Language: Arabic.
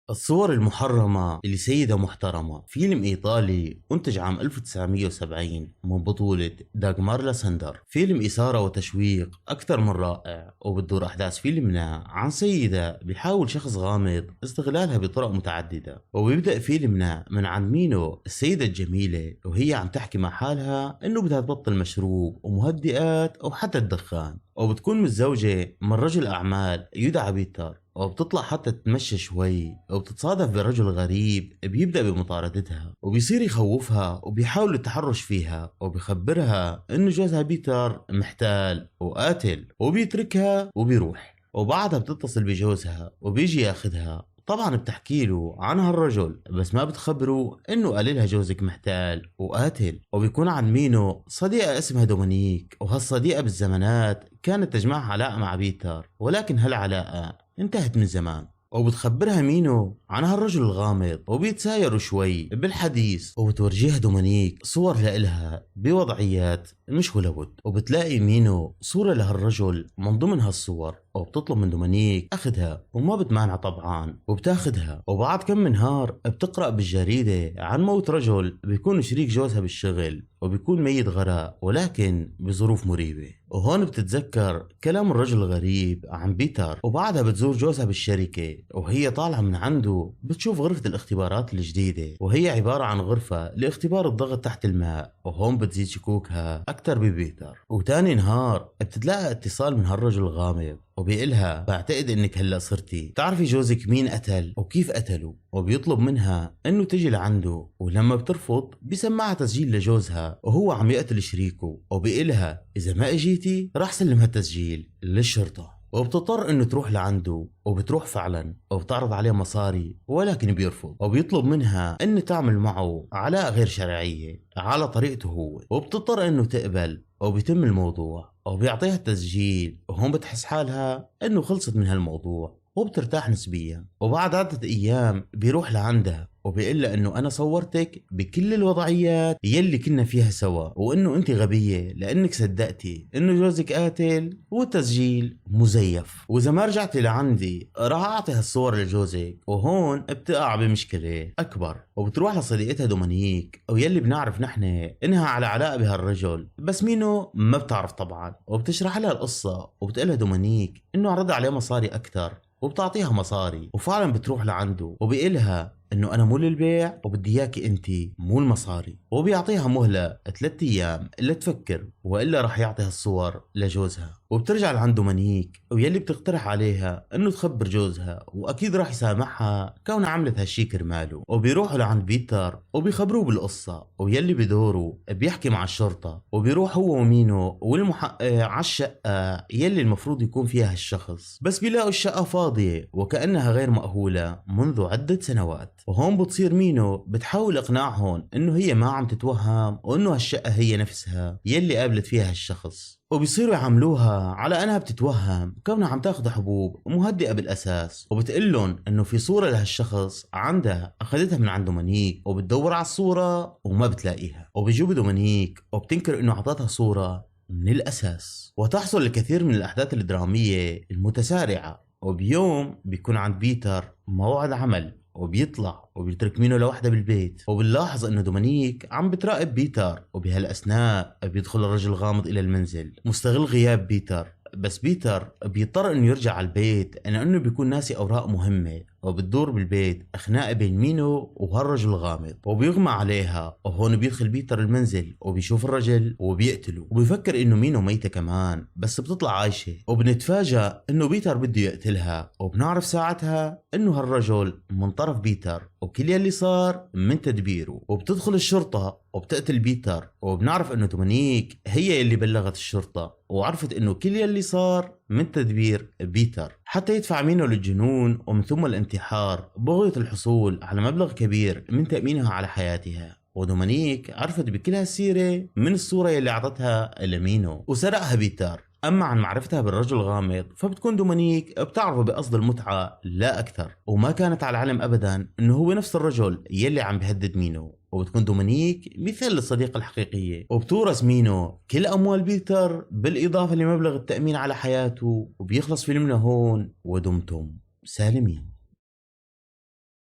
الصور المحرمة لسيدة محترمة، فيلم إيطالي أنتج عام 1970 من بطولة داغمار لاسندر. فيلم إثارة وتشويق أكثر من رائع، وبتدور أحداث فيلمنا عن سيدة بيحاول شخص غامض استغلالها بطرق متعددة. وبيبدأ فيلمنا من عند مينو السيدة الجميلة، وهي عم تحكي مع حالها إنه بدها تبطل مشروب ومهدئات أو حتى الدخان، وبتكون متزوجة من رجل أعمال يدعى بيتر، وبتطلع حتى تتمشى شوي، وبتتصادف برجل غريب بيبدأ بمطاردتها وبيصير يخوفها وبيحاول التحرش فيها، وبيخبرها انه جوزها بيتر محتال وقاتل، وبيتركها وبيروح. وبعدها بتتصل بجوزها وبيجي ياخدها. طبعا بتحكي له عن هالرجل، بس ما بتخبره انه قال لها جوزك محتال وقاتل. وبيكون عن مينو صديقة اسمها دومينيك، وهالصديقة بالزمانات كانت تجمعها علاقة مع بيتر، ولكن هالعلاقة انتهت من زمان. وبتخبرها مينو عن هالرجل الغامض، وبيتسايروا شوي بالحديث، وبتورجيها دومينيك صور لإلها بوضعيات مش ولابد. وبتلاقي مينو صورة لهالرجل من ضمن هالصور، وبتطلب من دومينيك أخدها، وما بتمانع طبعا وبتاخدها. وبعد كم من نهار بتقرأ بالجريدة عن موت رجل بيكون شريك جوزها بالشغل، وبيكون ميت غراء ولكن بظروف مريبة. وهون بتتذكر كلام الرجل الغريب عن بيتر، وبعدها بتزور جوزها بالشركة، وهي طالعة من عنده بتشوف غرفة الاختبارات الجديدة، وهي عبارة عن غرفة لاختبار الضغط تحت الماء. وهون بتزيد شكوكها أكتر ببيتر. وتاني نهار بتتلاقى اتصال من هالرجل الغامض، وبيقلها بعتقد انك هلا صرتي تعرفي جوزك مين قتل وكيف قتله، وبيطلب منها انه تجي لعنده. ولما بترفض بيسمعها تسجيل لجوزها وهو عم يقتل شريكه، وبيقلها اذا ما اجيتي راح سلم هالتسجيل للشرطة. وبتضطر انه تروح لعنده، وبتروح فعلا وبتعرض عليه مصاري، ولكن بيرفض، وبيطلب منها انه تعمل معه علاقة غير شرعية على طريقته هو، وبتضطر انه تقبل، وبيتم الموضوع وبيعطيها التسجيل. وهون بتحس حالها انه خلصت من هالموضوع وبترتاح نسبيا. وبعد عدة ايام بيروح لعندها وبيقول لها انه انا صورتك بكل الوضعيات يلي كنا فيها سوا، وانه انت غبية لانك صدقتي انه جوزك قاتل والتسجيل مزيف، واذا ما رجعتي لعندي راح اعطي هالصور لجوزك. وهون بتقع بمشكلة اكبر، وبتروح لصديقتها دومينيك، ويلي بنعرف نحن انها على علاقة بهالرجل، بس مينو ما بتعرف طبعا. وبتشرح لها القصة، وبتقلها دومينيك انه عرض عليه مصاري اكتر، وبتعطيها مصاري. وفعلا بتروح لعنده وبيقلها انه انا مو للبيع وبدي اياكي انت مو المصاري، وبيعطيها مهلة 3 ايام الا تفكر، والا راح يعطيها الصور لجوزها. وبترجع لعند دومينيك، ويلي بتقترح عليها انه تخبر جوزها، واكيد راح يسامحها كونها عملت هالشي كرماله. وبيروحوا لعند بيتر وبيخبروه بالقصة، ويلي بدوره بيحكي مع الشرطة، وبيروح هو ومينو والمحقق على الشقة يلي المفروض يكون فيها هالشخص، بس بيلاقوا الشقة فاضية وكأنها غير مأهولة منذ عدة سنوات. وهون بتصير مينو بتحاول اقناعهم انه هي ما عم تتوهم، وانه هالشقة هي نفسها يلي قابلت فيها هالشخص. وبيصيروا يعاملوها على انها بتتوهم كونها عم تاخذ حبوب مهدئة بالاساس. وبتقلن انه في صورة لهالشخص عندها اخذتها من عند دومينيك، وبتدور على الصورة وما بتلاقيها. وبيجيبوا دومينيك وبتنكر انه اعطتها صورة من الاساس. وتحصل الكثير من الاحداث الدرامية المتسارعة. وبيوم بيكون عند بيتر موعد عمل، وبيطلع وبيترك مينو لوحده بالبيت، وبنلاحظ انه دومينيك عم بتراقب بيتر. وبهالاثناء بيدخل الرجل الغامض الى المنزل مستغل غياب بيتر، بس بيتر بيضطر انه يرجع على البيت لانه بيكون ناسي اوراق مهمة. وبتدور بالبيت خناقه بين مينو وهالرجل الغامض، وبيغمى عليها. وهون بيدخل بيتر المنزل وبيشوف الرجل وبيقتله، وبيفكر انه مينو ميتة كمان، بس بتطلع عايشة. وبنتفاجأ انه بيتر بده يقتلها، وبنعرف ساعتها انه هالرجل من طرف بيتر، وكل يلي صار من تدبيره. وبتدخل الشرطة وبتقتل بيتر، وبنعرف انه دومينيك هي اللي بلغت الشرطة، وعرفت انه كل يلي صار من تدبير بيتر حتى يدفع مينو للجنون ومن ثم الانتحار بغية الحصول على مبلغ كبير من تأمينها على حياتها. ودومينيك عرفت بكل هالسيرة من الصورة اللي أعطتها لمينو وسرقها بيتر. أما عن معرفتها بالرجل الغامض فبتكون دومينيك بتعرفه بقصد المتعة لا أكثر، وما كانت على العلم أبدا أنه هو نفس الرجل يلي عم بيهدد مينو. وبتكون دومينيك مثل الصديقة الحقيقية، وبتورث مينو كل أموال بيتر بالإضافة لمبلغ التأمين على حياته. وبيخلص فيلمنا هون ودمتم سالمين.